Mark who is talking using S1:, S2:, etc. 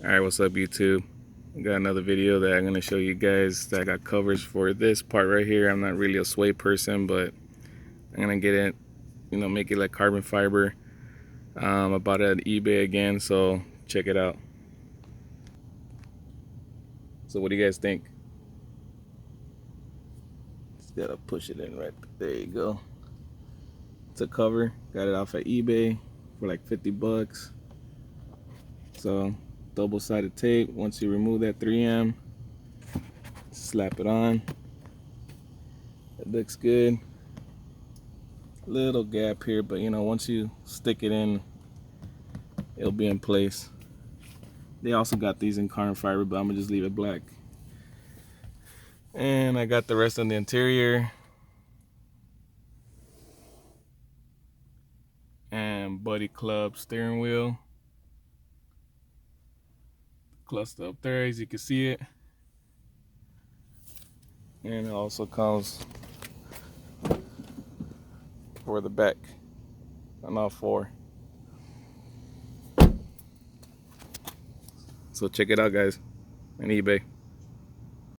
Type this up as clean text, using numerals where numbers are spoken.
S1: Alright, what's up YouTube? I got another video that I'm going to show you guys that I got covers for this part right here. I'm not really a suede person, but I'm going to get it, make it like carbon fiber. I bought it at eBay again, so check it out. So what do you guys think? Just gotta push it in right there. You go. It's a cover. Got it off at eBay for like 50 bucks. So double-sided tape. Once you remove that 3M, slap it on. It looks good. Little gap here, but once you stick it in, it'll be in place. They also got these in carbon fiber, but I'm gonna just leave it black. And I got the rest on the interior. And Buddy Club steering wheel. Cluster up there, as you can see it. And it also comes for the back on all four. So check it out, guys, on eBay.